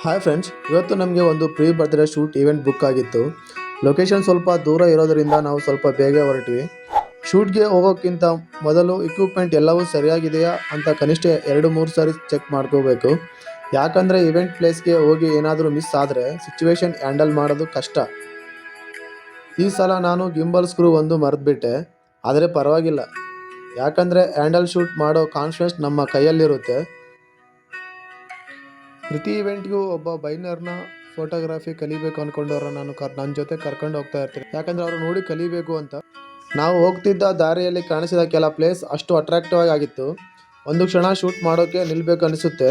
Hi friends, ಇವತ್ತು ನಮಗೆ ಒಂದು pre birthday shoot event book ಆಗಿತ್ತು. ಲೊಕೇಶನ್ ಸ್ವಲ್ಪ ದೂರ ಇರೋದರಿಂದ ನಾವು ಸ್ವಲ್ಪ ಬೇಗ ಹೊರಟ್ವಿ. ಶೂಟ್ಗೆ ಹೋಗೋಕ್ಕಿಂತ ಮೊದಲು ಇಕ್ವಿಪ್ಮೆಂಟ್ ಎಲ್ಲವೂ ಸರಿಯಾಗಿದೆಯಾ ಅಂತ ಕನಿಷ್ಠ 2-3 ಸಾರಿ ಚೆಕ್ ಮಾಡ್ಕೋಬೇಕು. ಯಾಕಂದರೆ ಇವೆಂಟ್ ಪ್ಲೇಸ್ಗೆ ಹೋಗಿ ಏನಾದರೂ ಮಿಸ್ ಆದರೆ ಸಿಚುವೇಶನ್ ಹ್ಯಾಂಡಲ್ ಮಾಡೋದು ಕಷ್ಟ. ಈ ಸಲ ನಾನು ಗಿಂಬಲ್ ಸ್ಕ್ರೂ ಒಂದು ಮರೆತುಬಿಟ್ಟೆ, ಆದರೆ ಪರವಾಗಿಲ್ಲ, ಯಾಕಂದರೆ ಹ್ಯಾಂಡಲ್ ಶೂಟ್ ಮಾಡೋ ಕಾನ್ಫಿಡೆನ್ಸ್ ನಮ್ಮ ಕೈಯಲ್ಲಿರುತ್ತೆ. ಪ್ರತಿ ಇವೆಂಟ್ಗೂ ಒಬ್ಬ ಬೈನರ್ನ ಫೋಟೋಗ್ರಫಿ ಕಲಿಬೇಕು ಅಂದ್ಕೊಂಡವ್ರನ್ನ ನಾನು ನನ್ನ ಜೊತೆ ಕರ್ಕೊಂಡು ಹೋಗ್ತಾ ಇರ್ತೀನಿ, ಯಾಕಂದರೆ ಅವರು ನೋಡಿ ಕಲಿಬೇಕು ಅಂತ. ನಾವು ಹೋಗ್ತಿದ್ದ ದಾರಿಯಲ್ಲಿ ಕಾಣಿಸಿದ ಕೆಲ ಪ್ಲೇಸ್ ಅಷ್ಟು ಅಟ್ರಾಕ್ಟಿವ್ ಆಗಿತ್ತು. ಒಂದು ಕ್ಷಣ ಶೂಟ್ ಮಾಡೋಕ್ಕೆ ನಿಲ್ಲಬೇಕು ಅನಿಸುತ್ತೆ,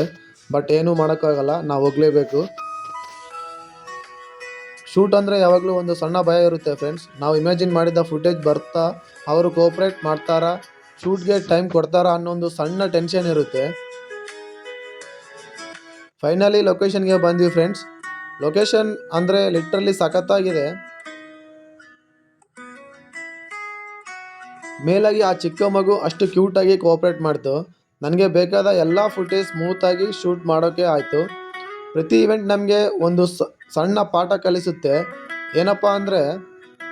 ಬಟ್ ಏನೂ ಮಾಡೋಕ್ಕಾಗಲ್ಲ, ನಾವು ಹೋಗಲೇಬೇಕು. ಶೂಟ್ ಅಂದರೆ ಯಾವಾಗಲೂ ಒಂದು ಸಣ್ಣ ಭಯ ಇರುತ್ತೆ ಫ್ರೆಂಡ್ಸ್. ನಾವು ಇಮ್ಯಾಜಿನ್ ಮಾಡಿದ ಫುಟೇಜ್ ಬರ್ತಾ, ಅವರು ಕೋಆಪ್ರೇಟ್ ಮಾಡ್ತಾರಾ, ಶೂಟ್ಗೆ ಟೈಮ್ ಕೊಡ್ತಾರಾ ಅನ್ನೋ ಒಂದು ಸಣ್ಣ ಟೆನ್ಷನ್ ಇರುತ್ತೆ. ಫೈನಲಿ ಲೊಕೇಶನ್ಗೆ ಬಂದ್ವಿ ಫ್ರೆಂಡ್ಸ್. ಲೊಕೇಶನ್ ಅಂದರೆ ಲಿಟ್ರಲಿ ಸಖತ್ತಾಗಿದೆ. ಮೇಲಾಗಿ ಆ ಚಿಕ್ಕ ಮಗು ಅಷ್ಟು ಕ್ಯೂಟಾಗಿ ಕೋಆಪ್ರೇಟ್ ಮಾಡ್ತು. ನನಗೆ ಬೇಕಾದ ಎಲ್ಲ ಫುಟೇಜ್ ಸ್ಮೂತಾಗಿ ಶೂಟ್ ಮಾಡೋಕ್ಕೆ ಆಯಿತು. ಪ್ರತಿ ಇವೆಂಟ್ ನಮಗೆ ಒಂದು ಸಣ್ಣ ಪಾಠ ಕಲಿಸುತ್ತೆ. ಏನಪ್ಪ ಅಂದರೆ,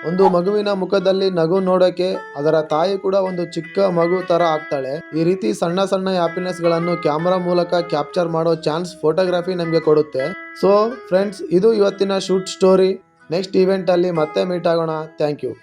ಒಂದು ಮಗುವಿನ ಮುಖದಲ್ಲಿ ನಗು ನೋಡೋಕ್ಕೆ ಅದರ ತಾಯಿ ಕೂಡ ಒಂದು ಚಿಕ್ಕ ಮಗು ಥರ ಆಗ್ತಾಳೆ. ಈ ರೀತಿ ಸಣ್ಣ ಸಣ್ಣ ಹ್ಯಾಪಿನೆಸ್ಗಳನ್ನು ಕ್ಯಾಮ್ರಾ ಮೂಲಕ ಕ್ಯಾಪ್ಚರ್ ಮಾಡೋ ಚಾನ್ಸ್ ಫೋಟೋಗ್ರಫಿ ನಮಗೆ ಕೊಡುತ್ತೆ. ಸೊ ಫ್ರೆಂಡ್ಸ್, ಇದು ಇವತ್ತಿನ ಶೂಟ್ ಸ್ಟೋರಿ. ನೆಕ್ಸ್ಟ್ ಇವೆಂಟಲ್ಲಿ ಮತ್ತೆ ಮೀಟ್ ಆಗೋಣ. Thank you.